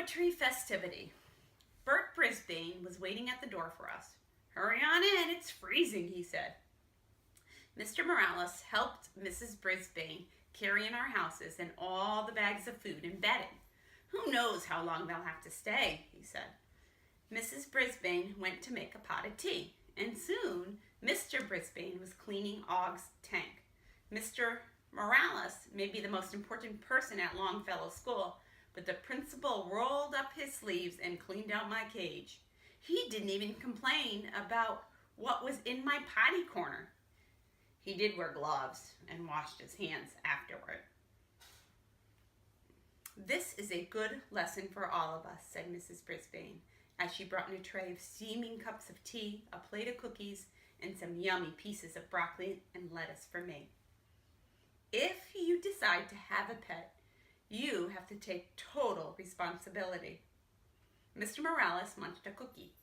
Poetry festivity. Bert Brisbane was waiting at the door for us. "Hurry on in, it's freezing," he said. Mr. Morales helped Mrs. Brisbane carry in our houses and all the bags of food and bedding. "Who knows how long they'll have to stay," he said. Mrs. Brisbane went to make a pot of tea, and soon Mr. Brisbane was cleaning Og's tank. Mr. Morales may be the most important person at Longfellow School, but the principal rolled up his sleeves and cleaned out my cage. He didn't even complain about what was in my potty corner. He did wear gloves and washed his hands afterward. "This is a good lesson for all of us," said Mrs. Brisbane, as she brought in a tray of steaming cups of tea, a plate of cookies, and some yummy pieces of broccoli and lettuce for me. "If you decide to have a pet, you have to take total responsibility." Mr. Morales munched a cookie.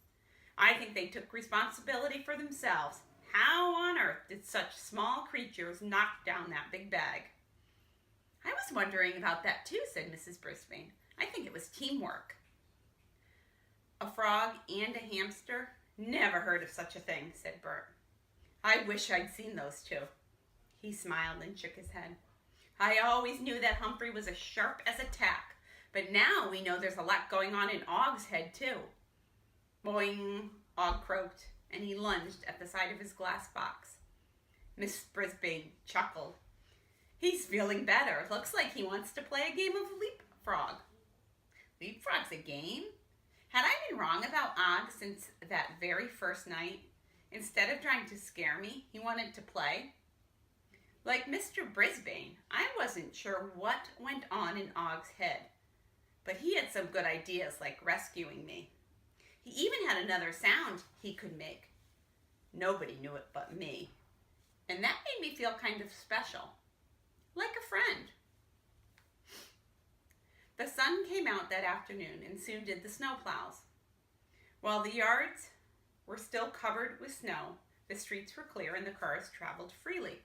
"I think they took responsibility for themselves. How on earth did such small creatures knock down that big bag?" "I was wondering about that too," said Mrs. Brisbane. "I think it was teamwork." "A frog and a hamster? Never heard of such a thing," said Bert. "I wish I'd seen those two." He smiled and shook his head. "I always knew that Humphrey was as sharp as a tack, but now we know there's a lot going on in Og's head too." "Boing," Og croaked, and he lunged at the side of his glass box. Miss Brisbane chuckled. "He's feeling better. Looks like he wants to play a game of leapfrog." "Leapfrog's a game?" Had I been wrong about Og since that very first night? Instead of trying to scare me, he wanted to play? Like Mr. Brisbane, I wasn't sure what went on in Og's head, but he had some good ideas like rescuing me. He even had another sound he could make. Nobody knew it but me, and that made me feel kind of special, like a friend. The sun came out that afternoon and soon did the snowplows. While the yards were still covered with snow, the streets were clear and the cars traveled freely.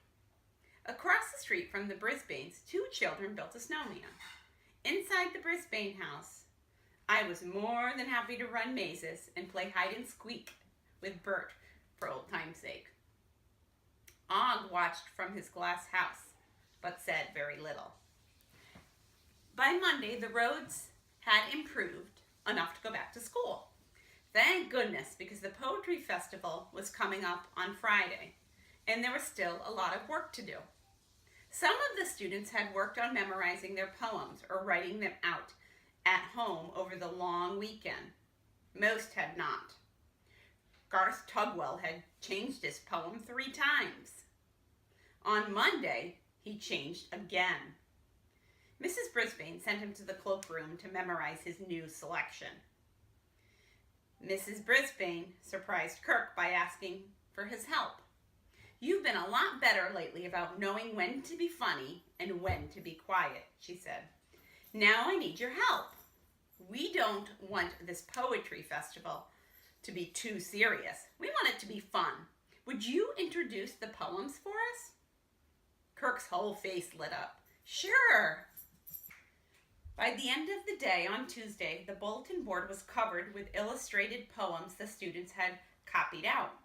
Across the street from the Brisbanes, two children built a snowman. Inside the Brisbane house, I was more than happy to run mazes and play hide and squeak with Bert for old time's sake. Og watched from his glass house, but said very little. By Monday, the roads had improved enough to go back to school. Thank goodness, because the Poetry Festival was coming up on Friday, and there was still a lot of work to do. Some of the students had worked on memorizing their poems or writing them out at home over the long weekend. Most had not. Garth Tugwell had changed his poem 3 times. On Monday, he changed again. Mrs. Brisbane sent him to the cloakroom to memorize his new selection. Mrs. Brisbane surprised Kirk by asking for his help. "You've been a lot better lately about knowing when to be funny and when to be quiet," she said. "Now I need your help. We don't want this poetry festival to be too serious. We want it to be fun. Would you introduce the poems for us?" Kirk's whole face lit up. "Sure." By the end of the day on Tuesday, the bulletin board was covered with illustrated poems the students had copied out.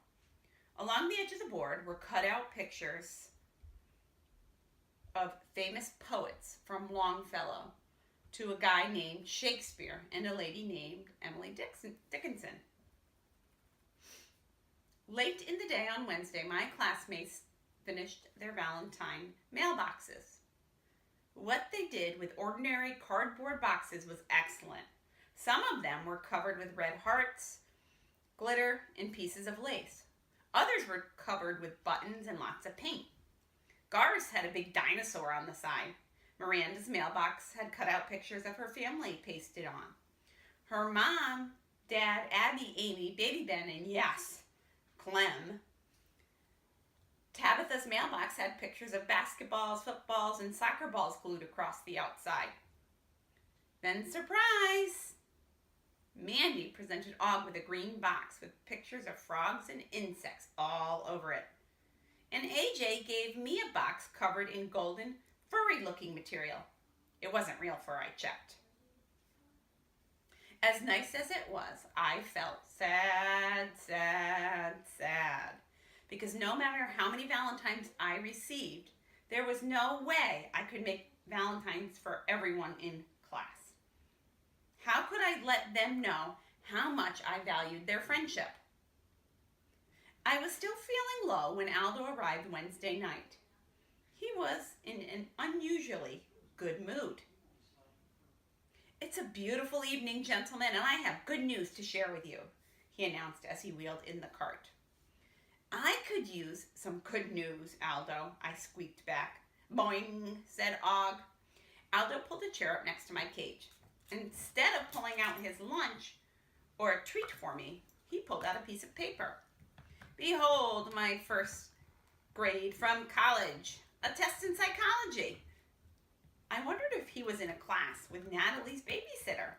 Along the edge of the board were cut out pictures of famous poets from Longfellow to a guy named Shakespeare and a lady named Emily Dickinson. Late in the day on Wednesday, my classmates finished their Valentine mailboxes. What they did with ordinary cardboard boxes was excellent. Some of them were covered with red hearts, glitter, and pieces of lace. Others were covered with buttons and lots of paint. Gar's had a big dinosaur on the side. Miranda's mailbox had cut out pictures of her family pasted on. Her mom, Dad, Abby, Amy, Baby Ben, and yes, Clem. Tabitha's mailbox had pictures of basketballs, footballs, and soccer balls glued across the outside. Then, surprise! Mandy presented Og with a green box with pictures of frogs and insects all over it. And AJ gave me a box covered in golden, furry-looking material. It wasn't real fur, I checked. As nice as it was, I felt sad, sad, sad. Because no matter how many Valentines I received, there was no way I could make Valentines for everyone in class. How could I let them know how much I valued their friendship? I was still feeling low when Aldo arrived Wednesday night. He was in an unusually good mood. "It's a beautiful evening, gentlemen, and I have good news to share with you," he announced as he wheeled in the cart. "I could use some good news, Aldo," I squeaked back. "Boing," said Og. Aldo pulled a chair up next to my cage. Instead of pulling out his lunch or a treat for me, he pulled out a piece of paper. "Behold, my first grade from college, a test in psychology." I wondered if he was in a class with Natalie's babysitter.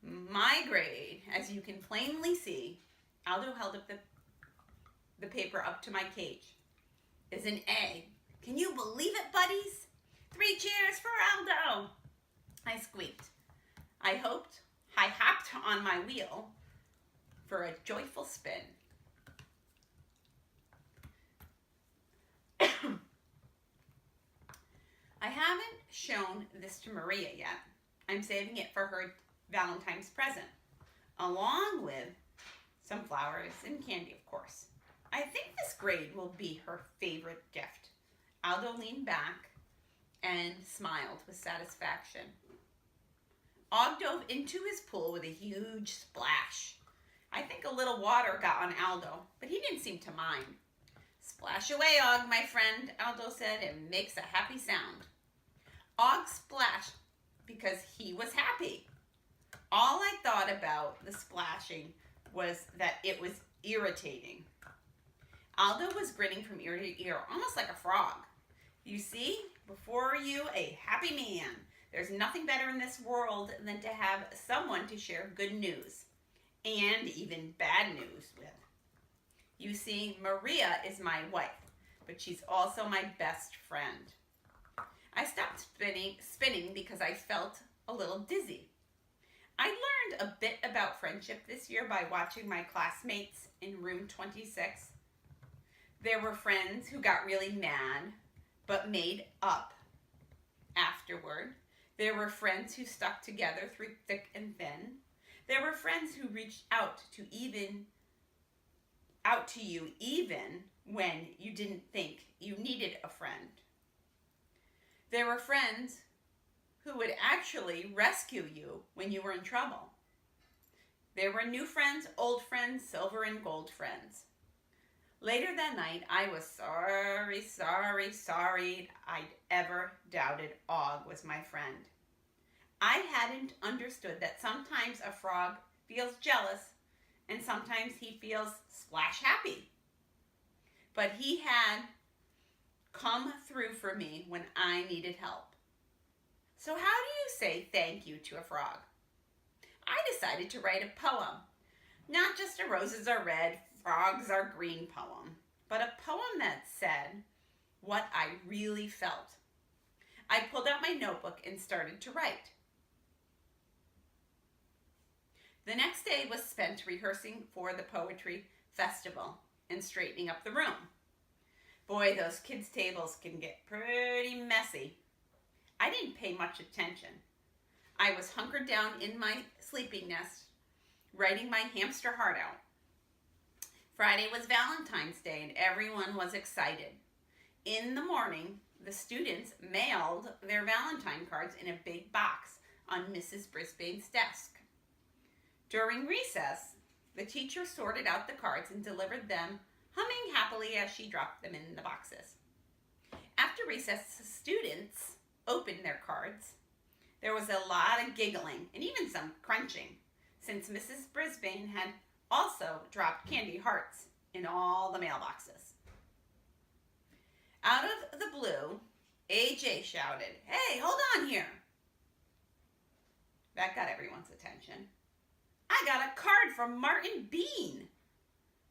"My grade, as you can plainly see," Aldo held up the paper up to my cage, "is an A. Can you believe it, buddies? 3 cheers for Aldo!" I squeaked. I hopped on my wheel for a joyful spin. I haven't shown this to Maria yet. I'm saving it for her Valentine's present, along with some flowers and candy, of course. I think this grade will be her favorite gift. Aldo leaned back and smiled with satisfaction. Og dove into his pool with a huge splash. I think a little water got on Aldo, but he didn't seem to mind. "Splash away, Og, my friend," Aldo said. "It makes a happy sound." Og splashed because he was happy. All I thought about the splashing was that it was irritating. Aldo was grinning from ear to ear, almost like a frog. "You see, before you a happy man. There's nothing better in this world than to have someone to share good news, and even bad news with. You see, Maria is my wife, but she's also my best friend." I stopped spinning because I felt a little dizzy. I learned a bit about friendship this year by watching my classmates in room 26. There were friends who got really mad, but made up afterward. There were friends who stuck together through thick and thin. There were friends who reached out to you even when you didn't think you needed a friend. There were friends who would actually rescue you when you were in trouble. There were new friends, old friends, silver and gold friends. Later that night, I was sorry I'd ever doubted Og was my friend. I hadn't understood that sometimes a frog feels jealous and sometimes he feels splash happy. But he had come through for me when I needed help. So how do you say thank you to a frog? I decided to write a poem. Not just a roses are red, frogs are green poem, but a poem that said what I really felt. I pulled out my notebook and started to write. The next day was spent rehearsing for the poetry festival and straightening up the room. Boy, those kids' tables can get pretty messy. I didn't pay much attention. I was hunkered down in my sleeping nest, writing my hamster heart out. Friday was Valentine's Day and everyone was excited. In the morning, the students mailed their Valentine cards in a big box on Mrs. Brisbane's desk. During recess, the teacher sorted out the cards and delivered them, humming happily as she dropped them in the boxes. After recess, the students opened their cards. There was a lot of giggling and even some crunching, since Mrs. Brisbane had also dropped candy hearts in all the mailboxes. Out of the blue, AJ shouted, "Hey, hold on here." That got everyone's attention. "I got a card from Martin Bean."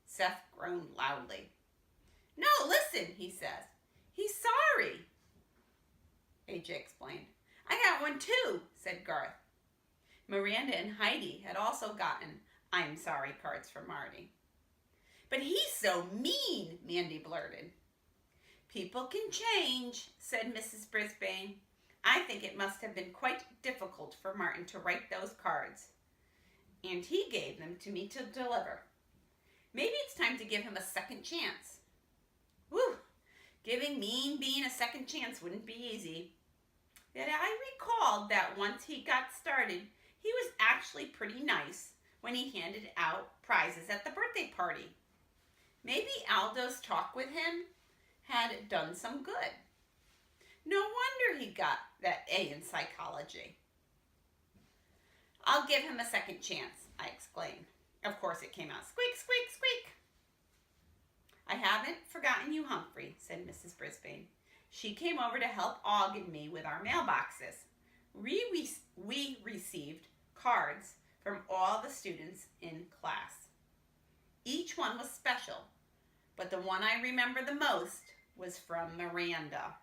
Seth groaned loudly. "No, listen," he says. "He's sorry." AJ explained. I got one too, said Garth. Miranda and Heidi had also gotten I'm sorry cards from Marty. But he's so mean, Mandy blurted. People can change, said Mrs. Brisbane. I think it must have been quite difficult for Martin to write those cards. And he gave them to me to deliver. Maybe it's time to give him a second chance. Whew, giving Mean Bean a second chance wouldn't be easy. Yet I recalled that once he got started, he was actually pretty nice when he handed out prizes at the birthday party. Maybe Aldo's talk with him had done some good. No wonder he got that A in psychology. I'll give him a second chance, I exclaimed. Of course it came out squeak, squeak, squeak. I haven't forgotten you, Humphrey, said Mrs. Brisbane. She came over to help Og and me with our mailboxes. We received cards from all the students in class. Each one was special, but the one I remember the most was from Miranda.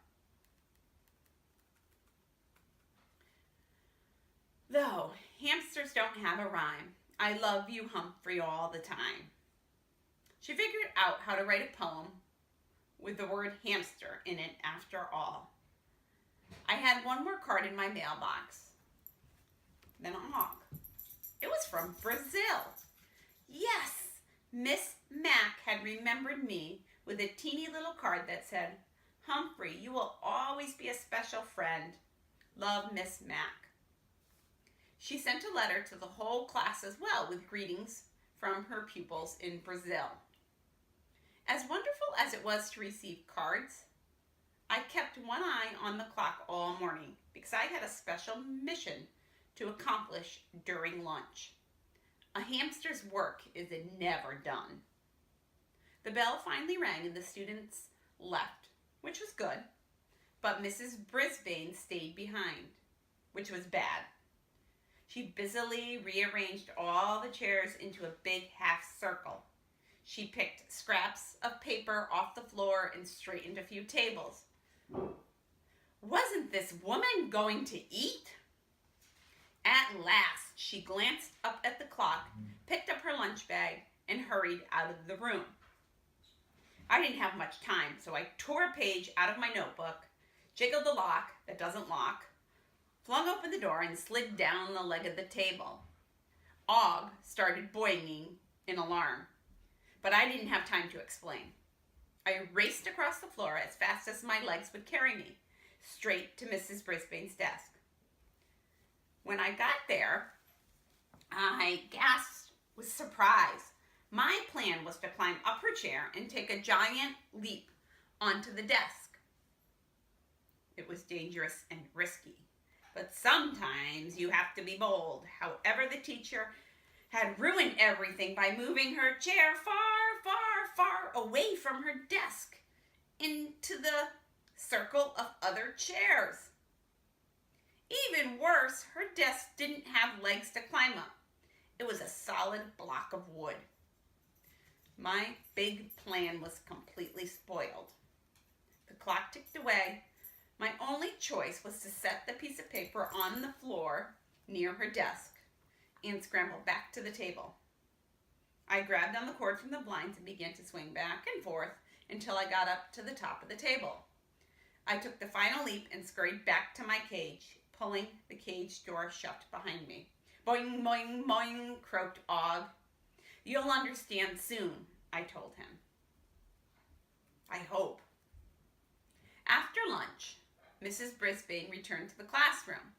Though hamsters don't have a rhyme, I love you, Humphrey, all the time. She figured out how to write a poem with the word hamster in it after all. I had one more card in my mailbox. Then Og. It was from Brazil. Yes, Miss Mack had remembered me with a teeny little card that said, Humphrey, you will always be a special friend. Love, Miss Mack. She sent a letter to the whole class as well with greetings from her pupils in Brazil. As wonderful as it was to receive cards, I kept one eye on the clock all morning because I had a special mission to accomplish during lunch. A hamster's work is never done. The bell finally rang and the students left, which was good, but Mrs. Brisbane stayed behind, which was bad. She busily rearranged all the chairs into a big half circle. She picked scraps of paper off the floor and straightened a few tables. Wasn't this woman going to eat? At last, she glanced up at the clock, picked up her lunch bag, and hurried out of the room. I didn't have much time, so I tore a page out of my notebook, jiggled the lock that doesn't lock, flung open the door, and slid down the leg of the table. Og started boinging in alarm, but I didn't have time to explain. I raced across the floor as fast as my legs would carry me, straight to Mrs. Brisbane's desk. When I got there, I gasped with surprise. My plan was to climb up her chair and take a giant leap onto the desk. It was dangerous and risky, but sometimes you have to be bold. However, the teacher had ruined everything by moving her chair far, far, far away from her desk into the circle of other chairs. Even worse, her desk didn't have legs to climb up. It was a solid block of wood. My big plan was completely spoiled. The clock ticked away. My only choice was to set the piece of paper on the floor near her desk and scramble back to the table. I grabbed on the cord from the blinds and began to swing back and forth until I got up to the top of the table. I took the final leap and scurried back to my cage, pulling the cage door shut behind me. Boing, boing, boing, croaked Og. You'll understand soon, I told him. I hope. After lunch, Mrs. Brisbane returned to the classroom,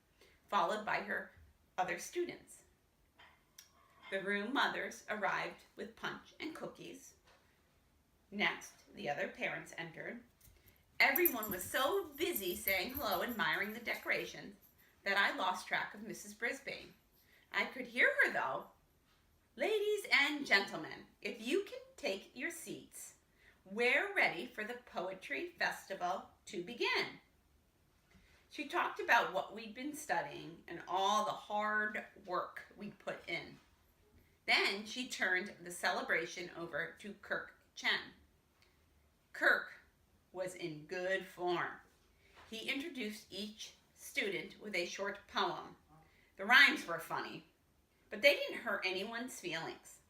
followed by her other students. The room mothers arrived with punch and cookies. Next, the other parents entered. Everyone was so busy saying hello, admiring the decorations, that I lost track of Mrs. Brisbane. I could hear her, though. Ladies and gentlemen, if you can take your seats, we're ready for the Poetry Festival to begin. She talked about what we'd been studying and all the hard work we'd put in. Then she turned the celebration over to Kirk Chen. Kirk was in good form. He introduced each student with a short poem. The rhymes were funny, but they didn't hurt anyone's feelings.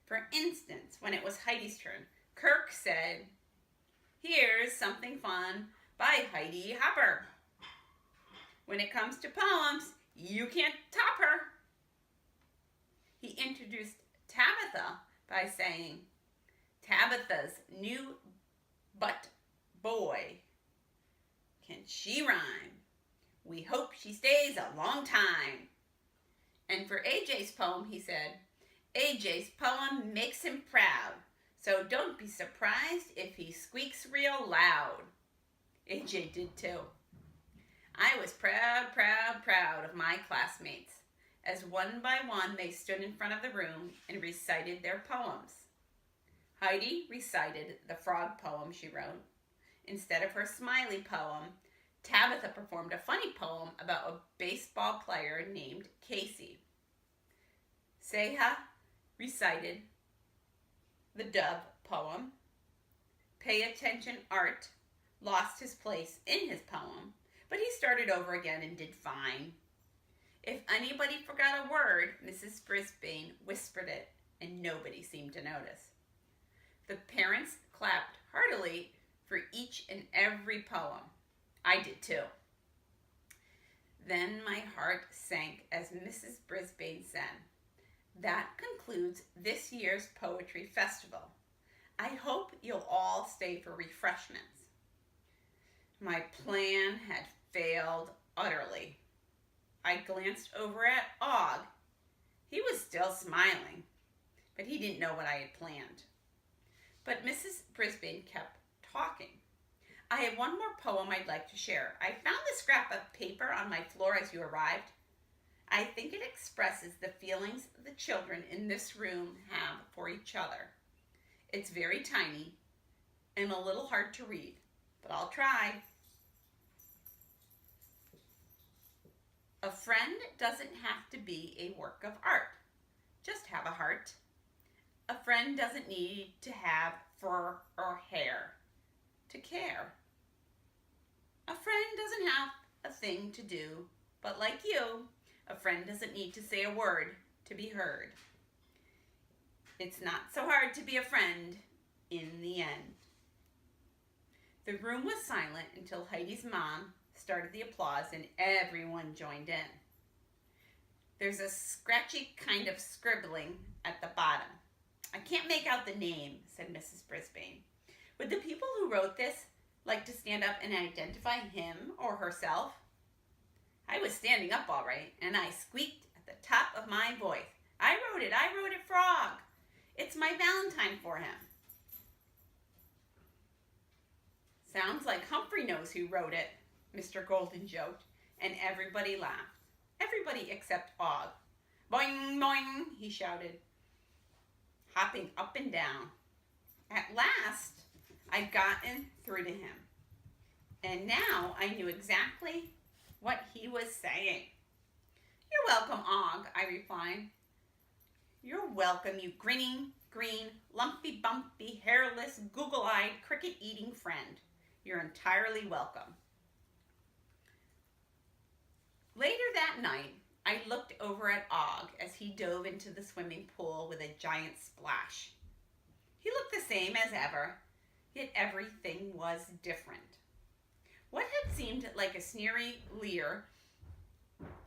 For instance, when it was Heidi's turn, Kirk said, "Here's something fun by Heidi Hopper. When it comes to poems, you can't top her." He introduced Tabitha by saying, "Tabitha's new butt boy. Can she rhyme? We hope she stays a long time." And for AJ's poem, he said, "AJ's poem makes him proud, so don't be surprised if he squeaks real loud." AJ did too. I was proud, proud, proud of my classmates, as one by one they stood in front of the room and recited their poems. Heidi recited the frog poem she wrote. Instead of her smiley poem, Tabitha performed a funny poem about a baseball player named Casey. Seha recited the dove poem. Pay Attention Art lost his place in his poem, but he started over again and did fine. If anybody forgot a word, Mrs. Brisbane whispered it, and nobody seemed to notice. The parents clapped heartily for each and every poem. I did too. Then my heart sank as Mrs. Brisbane said, "That concludes this year's Poetry Festival. I hope you'll all stay for refreshments." My plan had failed utterly. I glanced over at Og. He was still smiling, but he didn't know what I had planned. But Mrs. Brisbane kept talking. "I have one more poem I'd like to share. I found this scrap of paper on my floor as you arrived. I think it expresses the feelings the children in this room have for each other. It's very tiny and a little hard to read, but I'll try. A friend doesn't have to be a work of art. Just have a heart. A friend doesn't need to have fur or hair to care. A friend doesn't have a thing to do, but like you, a friend doesn't need to say a word to be heard. It's not so hard to be a friend in the end." The room was silent until Heidi's mom started the applause and everyone joined in. "There's a scratchy kind of scribbling at the bottom. I can't make out the name," said Mrs. Brisbane. "Would the people who wrote this like to stand up and identify him or herself?" I was standing up all right, and I squeaked at the top of my voice, I wrote it, Frog. It's my Valentine for him." "Sounds like Humphrey knows who wrote it," Mr. Golden joked, and everybody laughed. Everybody except Og. "Boing, boing," he shouted, hopping up and down. At last, I'd gotten through to him, and now I knew exactly what he was saying. "You're welcome, Og," I replied. "You're welcome, you grinning, green, lumpy, bumpy, hairless, Google-eyed, cricket-eating friend. You're entirely welcome." Later that night, I looked over at Og as he dove into the swimming pool with a giant splash. He looked the same as ever, yet everything was different. What had seemed like a sneery leer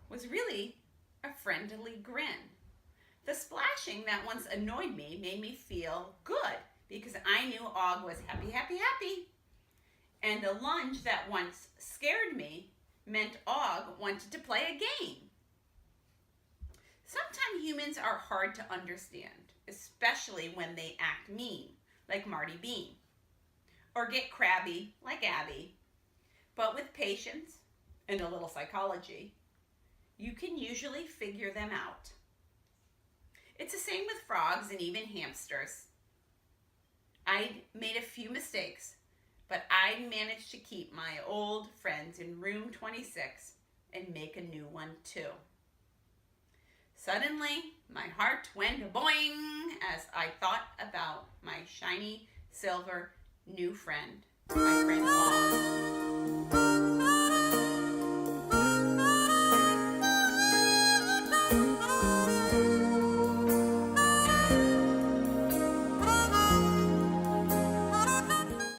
was really a friendly grin. The splashing that once annoyed me made me feel good because I knew Og was happy, happy, happy. And the lunge that once scared me meant Og wanted to play a game. Sometimes humans are hard to understand, especially when they act mean, like Marty Bean, or get crabby, like Abby. But with patience and a little psychology, you can usually figure them out. It's the same with frogs and even hamsters. I made a few mistakes, but I managed to keep my old friends in room 26 and make a new one too. Suddenly, my heart went boing as I thought about my shiny silver new friend, my friend Og.